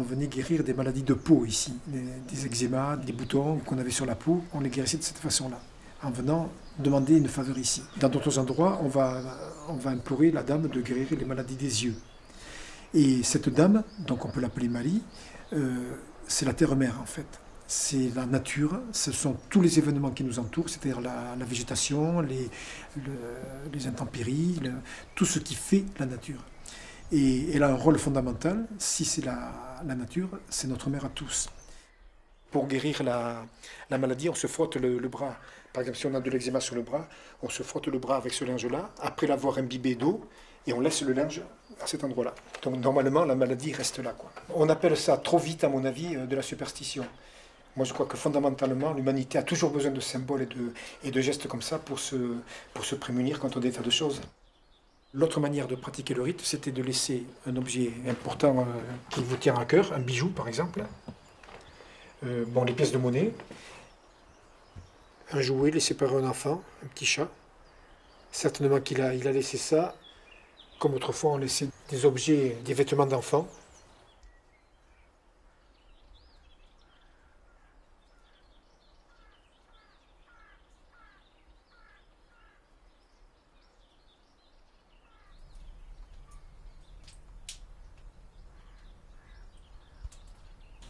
venait guérir des maladies de peau ici, des eczémas, des boutons qu'on avait sur la peau, on les guérissait de cette façon-là, en venant demander une faveur ici. Dans d'autres endroits, on va implorer la dame de guérir les maladies des yeux. Et cette dame, donc on peut l'appeler Marie, c'est la terre-mère en fait. C'est la nature, ce sont tous les événements qui nous entourent, c'est-à-dire la végétation, les intempéries, tout ce qui fait la nature. Et elle a un rôle fondamental, si c'est la nature, c'est notre mère à tous. Pour guérir la maladie, on se frotte le bras. Par exemple, si on a de l'eczéma sur le bras, on se frotte le bras avec ce linge-là, après l'avoir imbibé d'eau, et on laisse le linge à cet endroit-là. Donc normalement, la maladie reste là, quoi. On appelle ça trop vite, à mon avis, de la superstition. Moi, je crois que fondamentalement, l'humanité a toujours besoin de symboles et de gestes comme ça pour se prémunir contre des tas de choses. L'autre manière de pratiquer le rite, c'était de laisser un objet important qui vous tient à cœur, un bijou par exemple, les pièces de monnaie, un jouet laissé par un enfant, un petit chat. Certainement qu'il a laissé ça, comme autrefois on laissait des objets, des vêtements d'enfants.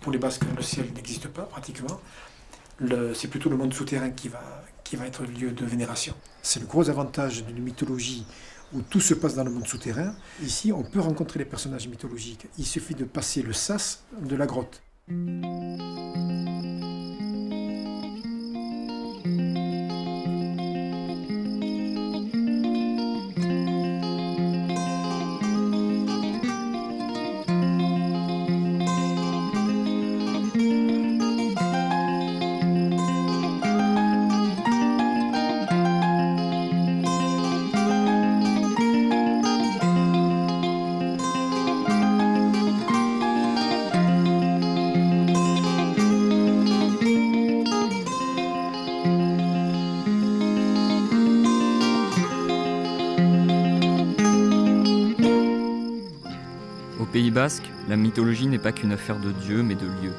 Pour les Basques, le ciel n'existe pas pratiquement. C'est plutôt le monde souterrain qui va être le lieu de vénération. C'est le gros avantage d'une mythologie où tout se passe dans le monde souterrain. Ici, on peut rencontrer les personnages mythologiques. Il suffit de passer le sas de la grotte. Au Pays Basque, la mythologie n'est pas qu'une affaire de dieux, mais de lieux.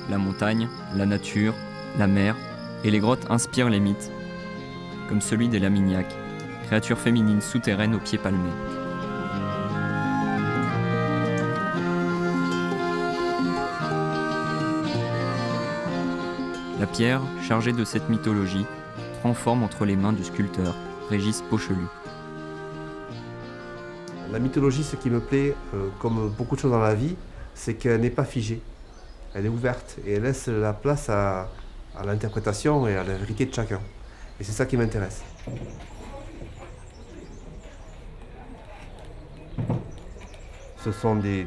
La montagne, la nature, la mer et les grottes inspirent les mythes, comme celui des Lamignacs, créatures féminines souterraines aux pieds palmés. La pierre, chargée de cette mythologie, prend forme entre les mains du sculpteur Régis Pochelu. La mythologie, ce qui me plaît, comme beaucoup de choses dans la vie, c'est qu'elle n'est pas figée. Elle est ouverte et elle laisse la place à l'interprétation et à la vérité de chacun. Et c'est ça qui m'intéresse. Ce sont des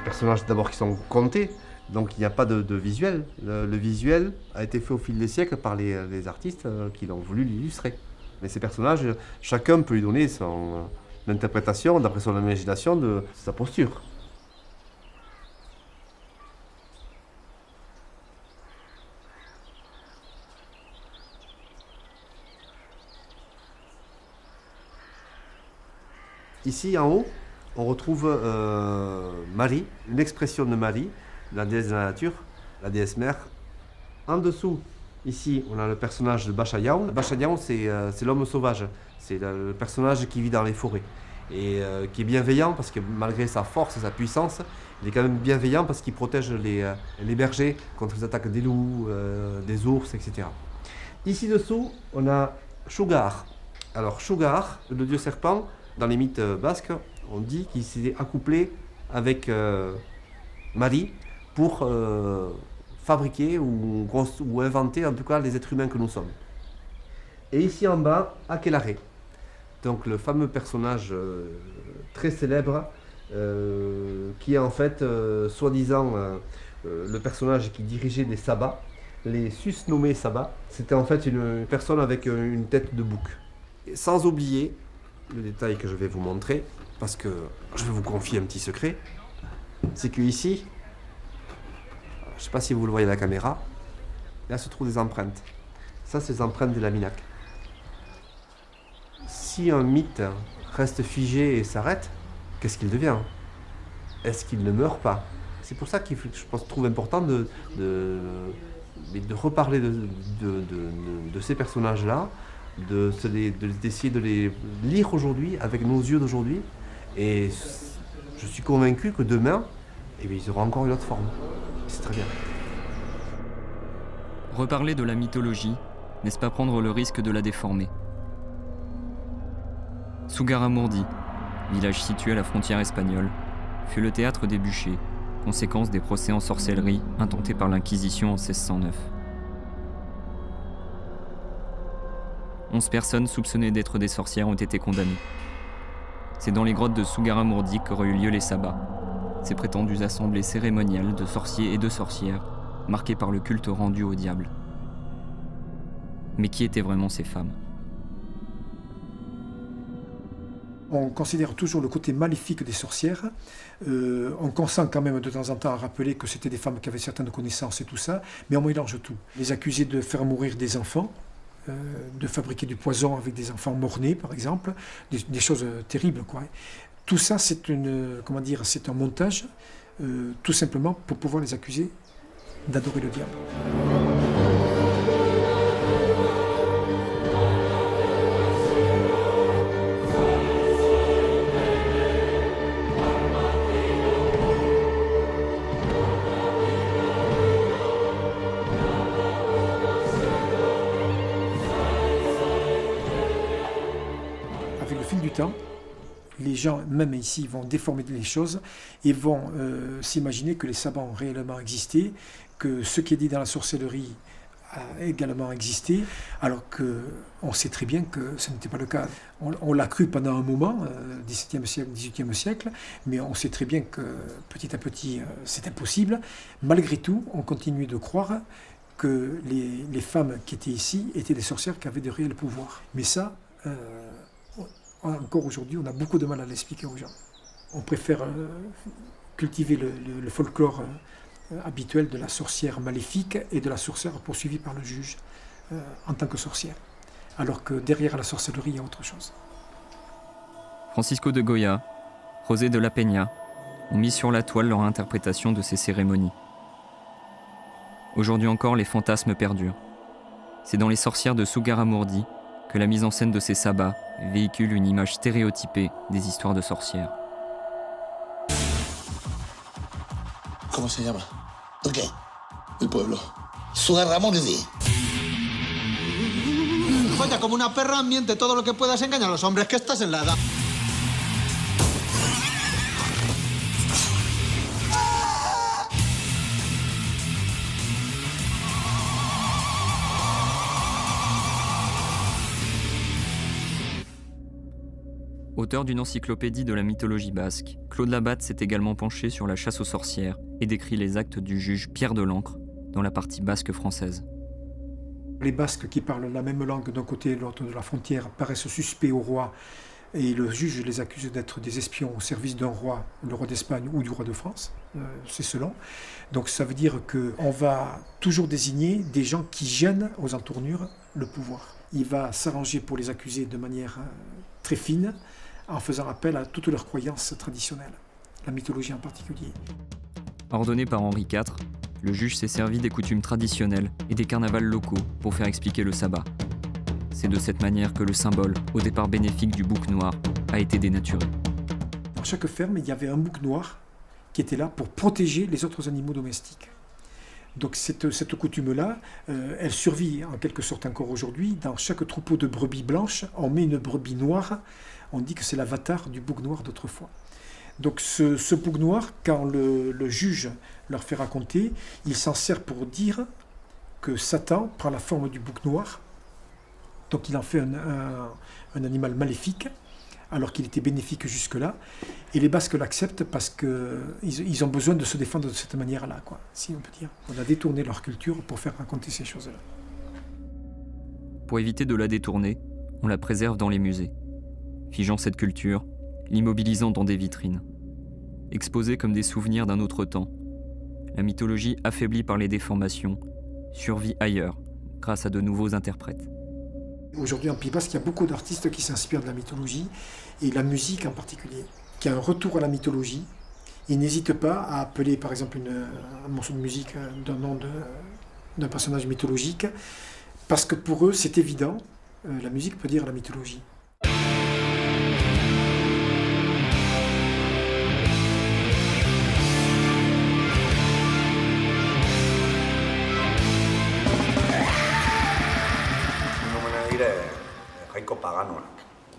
personnages d'abord qui sont contés, donc il n'y a pas de visuel. Le visuel a été fait au fil des siècles par les artistes qui l'ont voulu l'illustrer. Mais ces personnages, chacun peut lui donner son interprétation, d'après son imagination, de sa posture. Ici, en haut, on retrouve Marie, une expression de Marie, la déesse de la nature, la déesse mère. En dessous, ici, on a le personnage de Bachayaon. Bachayaon, c'est l'homme sauvage. C'est le personnage qui vit dans les forêts et qui est bienveillant parce que malgré sa force et sa puissance, il est quand même bienveillant parce qu'il protège les bergers contre les attaques des loups, des ours, etc. Ici dessous, on a Shugar. Alors Shugar, le dieu serpent, dans les mythes basques, on dit qu'il s'est accouplé avec Marie pour fabriquer ou inventer en tout cas les êtres humains que nous sommes. Et ici en bas, Aquelarre. Donc le fameux personnage très célèbre qui est en fait soi-disant le personnage qui dirigeait les sabbats, les susnommés sabbats. C'était en fait une personne avec une tête de bouc. Et sans oublier le détail que je vais vous montrer, parce que je vais vous confier un petit secret, c'est que ici, je ne sais pas si vous le voyez à la caméra, là se trouvent des empreintes. Ça, c'est les empreintes des Lamignacs. Si un mythe reste figé et s'arrête, qu'est-ce qu'il devient? est-ce qu'il ne meurt pas? C'est pour ça qu'il je trouve important de reparler de ces personnages-là, d'essayer de les lire aujourd'hui avec nos yeux d'aujourd'hui. Et je suis convaincu que demain, eh bien, ils auront encore une autre forme. C'est très bien. Reparler de la mythologie, n'est-ce pas prendre le risque de la déformer? Sougarramurdi, village situé à la frontière espagnole, fut le théâtre des bûchers, conséquence des procès en sorcellerie intentés par l'Inquisition en 1609. 11 personnes soupçonnées d'être des sorcières ont été condamnées. C'est dans les grottes de Sougarramurdi qu'auraient eu lieu les sabbats, ces prétendues assemblées cérémoniales de sorciers et de sorcières, marquées par le culte rendu au diable. Mais qui étaient vraiment ces femmes? On considère toujours le côté maléfique des sorcières. On consent quand même de temps en temps à rappeler que c'était des femmes qui avaient certaines connaissances et tout ça, mais on mélange tout. Les accusés de faire mourir des enfants, de fabriquer du poison avec des enfants mort-nés, par exemple, des choses terribles, quoi. Tout ça, c'est un montage, tout simplement pour pouvoir les accuser d'adorer le diable. Avec le fil du temps, les gens, même ici, vont déformer les choses et vont s'imaginer que les sabbats ont réellement existé, que ce qui est dit dans la sorcellerie a également existé, alors qu'on sait très bien que ce n'était pas le cas. On l'a cru pendant un moment, XVIIe siècle, XVIIIe siècle, mais on sait très bien que petit à petit, c'est impossible. Malgré tout, on continue de croire que les femmes qui étaient ici étaient des sorcières qui avaient de réels pouvoirs. Mais ça, encore aujourd'hui, on a beaucoup de mal à l'expliquer aux gens. On préfère cultiver le folklore habituel de la sorcière maléfique et de la sorcière poursuivie par le juge en tant que sorcière. Alors que derrière la sorcellerie, il y a autre chose. Francisco de Goya, José de la Peña ont mis sur la toile leur interprétation de ces cérémonies. Aujourd'hui encore, les fantasmes perdurent. C'est dans Les sorcières de Sougarramurdi que la mise en scène de ces sabbats véhicule une image stéréotypée des histoires de sorcières. ¿Cómo se llama? ¿El qué? El pueblo. Sougarramurdi. Joder, como una perra, miente todo lo que puedas, engaña a los hombres, que estás en la edad. Auteur d'une encyclopédie de la mythologie basque, Claude Labatte s'est également penché sur la chasse aux sorcières et décrit les actes du juge Pierre de l'Ancre dans la partie basque française. Les Basques qui parlent la même langue d'un côté et de l'autre de la frontière paraissent suspects au roi et le juge les accuse d'être des espions au service d'un roi, le roi d'Espagne ou du roi de France, c'est selon. Donc ça veut dire qu'on va toujours désigner des gens qui gênent aux entournures le pouvoir. Il va s'arranger pour les accuser de manière très fine, en faisant appel à toutes leurs croyances traditionnelles, la mythologie en particulier. Ordonné par Henri IV, le juge s'est servi des coutumes traditionnelles et des carnavals locaux pour faire expliquer le sabbat. C'est de cette manière que le symbole, au départ bénéfique du bouc noir, a été dénaturé. Dans chaque ferme, il y avait un bouc noir qui était là pour protéger les autres animaux domestiques. Donc cette coutume-là, elle survit en quelque sorte encore aujourd'hui. Dans chaque troupeau de brebis blanches, on met une brebis noire. On dit que c'est l'avatar du bouc noir d'autrefois. Donc ce bouc noir, quand le juge leur fait raconter, il s'en sert pour dire que Satan prend la forme du bouc noir. Donc il en fait un animal maléfique, alors qu'il était bénéfique jusque-là. Et les Basques l'acceptent parce qu'ils ont besoin de se défendre de cette manière-là, quoi, si on peut dire. On a détourné leur culture pour faire raconter ces choses-là. Pour éviter de la détourner, on la préserve dans les musées, figeant cette culture, l'immobilisant dans des vitrines. Exposée comme des souvenirs d'un autre temps, la mythologie affaiblie par les déformations survit ailleurs, grâce à de nouveaux interprètes. Aujourd'hui en Pays Basque, il y a beaucoup d'artistes qui s'inspirent de la mythologie, et la musique en particulier, qui a un retour à la mythologie, ils n'hésitent pas à appeler par exemple un morceau de musique d'un nom d'un personnage mythologique, parce que pour eux c'est évident, la musique peut dire la mythologie. Jainko paganoak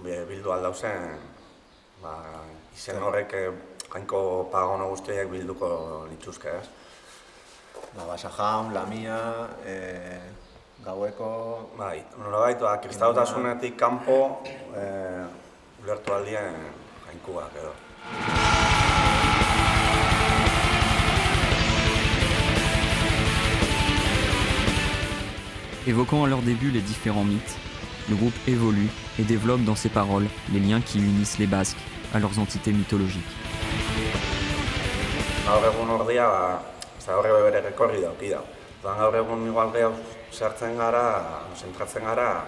bildu aldauzen, izen horrek jainko pagano guztiak bilduko lituzke, ez? Basajaun, Lamia, gaueko... Bai, nolabait, kristautasunetik kanpo ulertu aldien jainkuak edo. Évoquant à leur début les différents mythes, le groupe évolue et développe dans ses paroles les liens qui unissent les Basques à leurs entités mythologiques. Gaur egun ordia, horre bere rekorri dauki da. Gaur egun igual gehiago sartzen gara, zentratzen gara,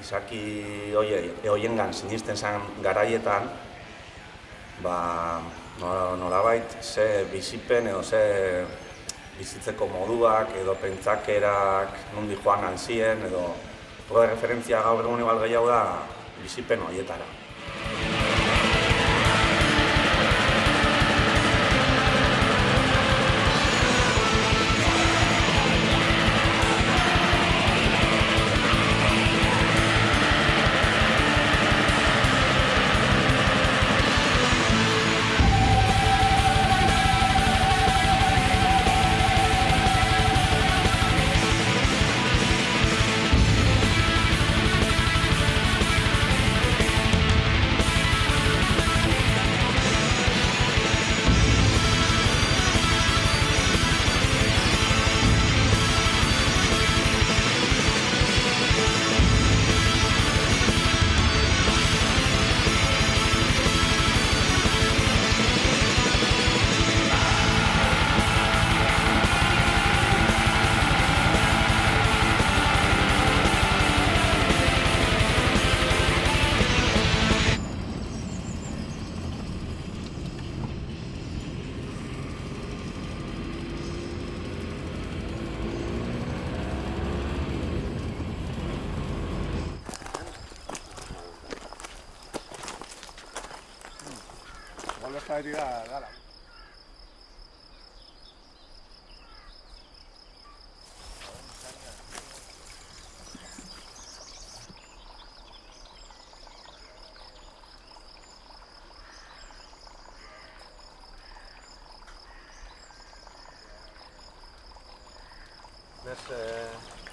izaki hoiengan sinisten zen garaietan, nolabait ze bizipen edo ze bizitzeko moduak edo pentsakerak nondi joan antzien edo referentzia gaur egun igual gehiago da bizipen horietara.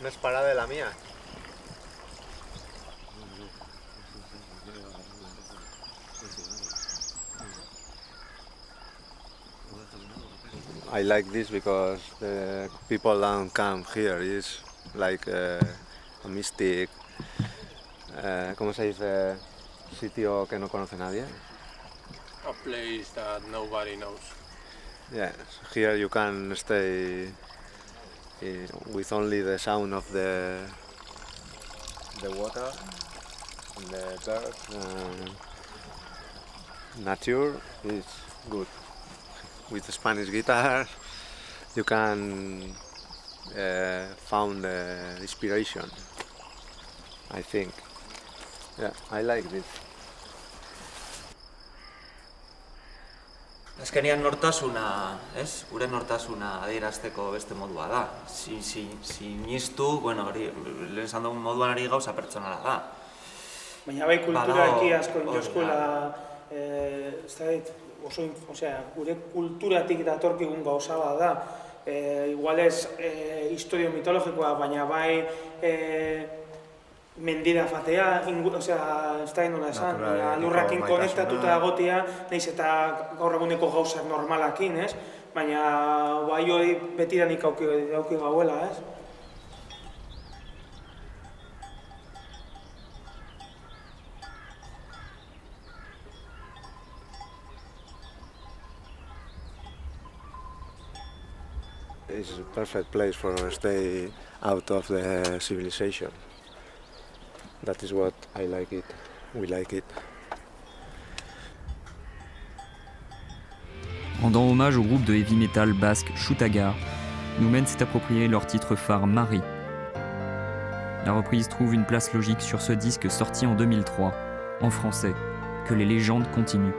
N'és para de Lamia. I like this because the people don't come here. It's like a mystic. ¿Cómo se dice? Sitio que no conoce nadie. A place that nobody knows. Yes, here you can stay with only the sound of the water and the birds. Nature is good. With the Spanish guitar, you can find inspiration, I think. Yeah, I like this. Azkenean nortasuna, ez? Gure nortasuna adierazteko beste modua da. Sinistu, bueno, hori, lehen esan dugun moduan ari gauza pertsonala da. Baina bai kulturalki asko inozkoela, ez da dit, gure kulturatik datorkigun gauza bat da. Igual ez historio mitologikoa, baina bai mendira fatea, ez da nola esan, lurrakin konektatuta egotea, nahiz eta gaur eguneko gauzak normalakin, ez? Baina bai hori betidanik auki gauela, ez? It's a perfect place for stay out of the civilization. That is what I like it. We like it. Rendant hommage au groupe de heavy metal basque Shoutagar, Numen s'est approprié leur titre phare Marie. La reprise trouve une place logique sur ce disque sorti en 2003, en français, Que les légendes continuent.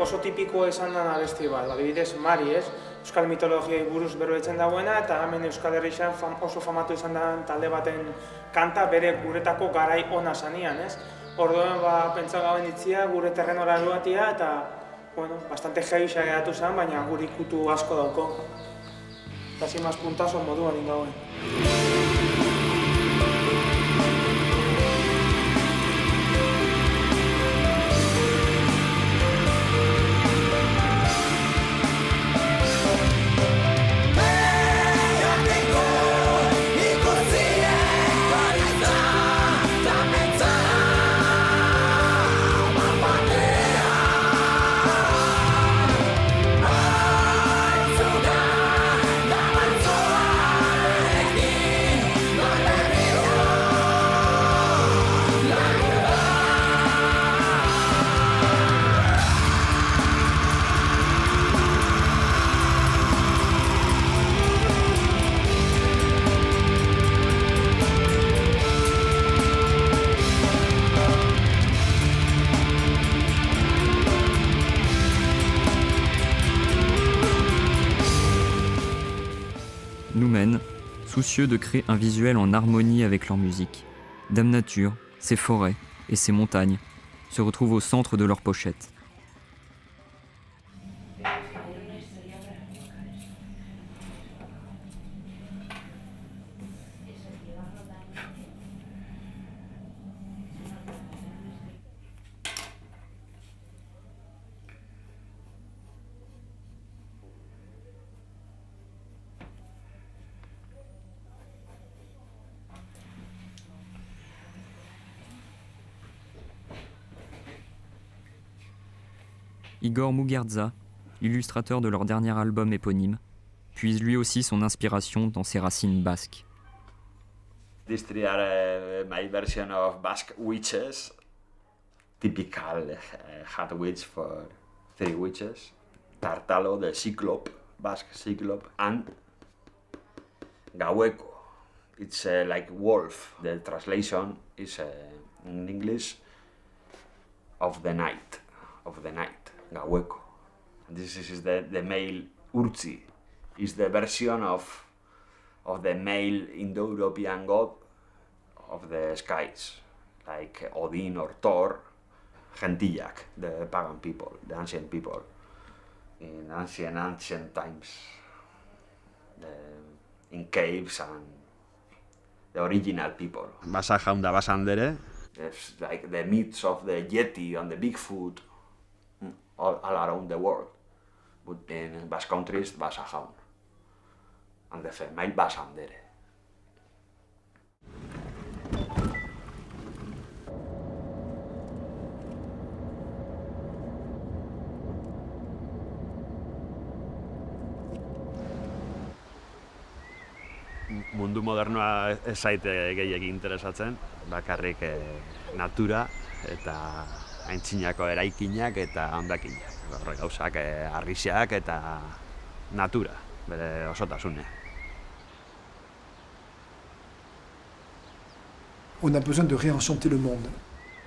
Oso tipikoa izan da abesti bat, adibidez Mari, ez? Euskal mitologiai buruz berbetzen dagoena, eta hemen Euskal Herrian oso famatu izan da talde baten kanta bere guretako garai ona zanian, ez? Orduan, pentsa gauen ditzia, gure terrenora eruatia, eta, bueno, bastante heavy geratu zen, baina guri ikutu asko dauko. Eta zimaz puntazo moduan ingauen. Numen, soucieux de créer un visuel en harmonie avec leur musique. Dame Nature, ses forêts et ses montagnes se retrouvent au centre de leur pochette. Igor Muguerdza, l'illustrateur de leur dernier album éponyme, puise lui aussi son inspiration dans ses racines basques. These three are my version of Basque witches, typical hat witch for three witches. Tartalo, the cyclope, Basque cyclope, and Gaueko. It's like wolf. The translation is in English of the night, Gaueko. And this is the male Urtzi. Is the version of the male Indo-European god of the skies, like Odin or Thor, Gentillak, the pagan people, the ancient people, in ancient times, in caves and the original people. Basa jaun da basandere. It's like the myths of the Yeti and the Bigfoot all around the world. But in Basque countries, Basa jaun. And the female basandere. Mundu modernoa ez zaite gehiegi interesatzen, bakarrik natura eta aintzinako eraikinak eta hondakinak. Horre gauzak harrisiak eta natura, bere osotasune. On a besoin de réenchanter le monde.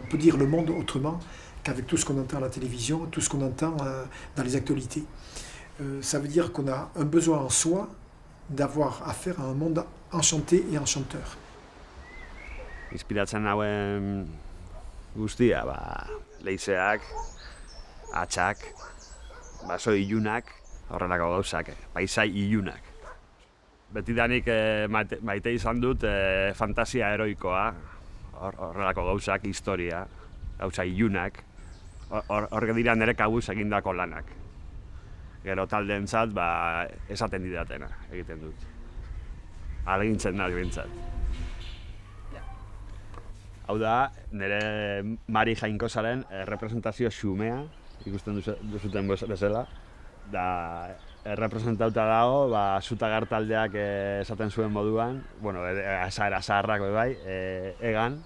On peut dire le monde autrement qu'avec tout ce qu'on entend à la télévision, tout ce qu'on entend dans les actualités. Ça veut dire qu'on a un besoin en soi d'avoir affaire à un monde enchanté et enchanteur. Inspiratzen hauen guztia, leizeak, atxak, baso ilunak, horrelako gauzak, paisai ilunak. Betidanik maite izan dut fantasia heroikoa, horrelako gauzak, historia, gauza ilunak, hor dira nire kabuz egindako lanak. Gero taldeentzat esaten didatena egiten dut. Ahalegintzen nahi bintzat. Hau da, nire Mari Jainkosaren representazio xumea, ikusten duzuten bezala. Da, representauta dago, Shoutagar taldeak esaten zuen moduan, bueno, esaera zaharrak bai, egan,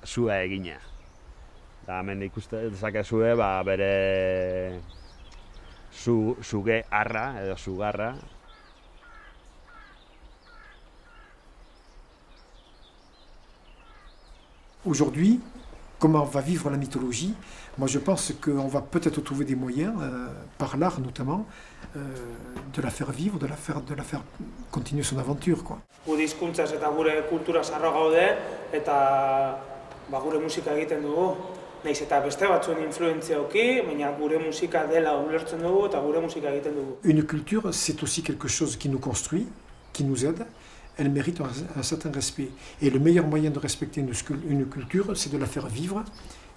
zua egina. Da, hemen ikusten dezakezue, bere suge arra edo sugarra. Aujourd'hui, comment on va vivre la mythologie? Moi, je pense qu'on va peut-être trouver des moyens, par l'art notamment, de la faire vivre, de la faire continuer son aventure, quoi. Gure hizkuntzaz eta gure kultura zarro gaude eta gure musika egiten dugu. Naiz eta beste batzuen influentzia auki, baina gure musika dela ulertzen dugu eta gure musika egiten dugu. Une culture, c'est aussi quelque chose qui nous construit, qui nous aide. Elle mérite un certain respect. Et le meilleur moyen de respecter une culture, c'est de la faire vivre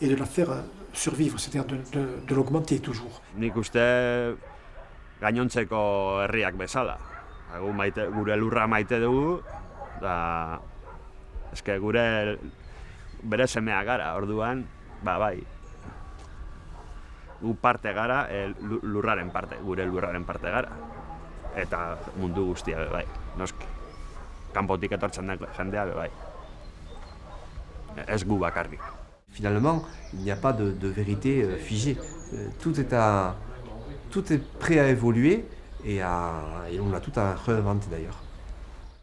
et de la faire survivre, c'est-à-dire de l'augmenter toujours. Nik uste gainontzeko herriak bezala. Gure lurra maite dugu, da eske gure bere semeak gara, orduan, bai. Gu parte gara, lurraren parte, gure lurraren parte gara. Eta mundu guztia, bai, noski. Kanpotik etortzen da jendea, bai. Ez gu bakarrik. Finalement, il n'y a pas de vérité figée. Tout est prêt à évoluer et on a tout à réinventer d'ailleurs.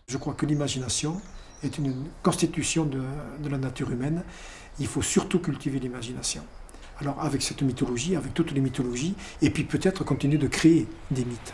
Je crois que l'imagination est une constitution de la nature humaine. Il faut surtout cultiver l'imagination. Alors avec cette mythologie, avec toutes les mythologies, et puis peut-être continuer de créer des mythes.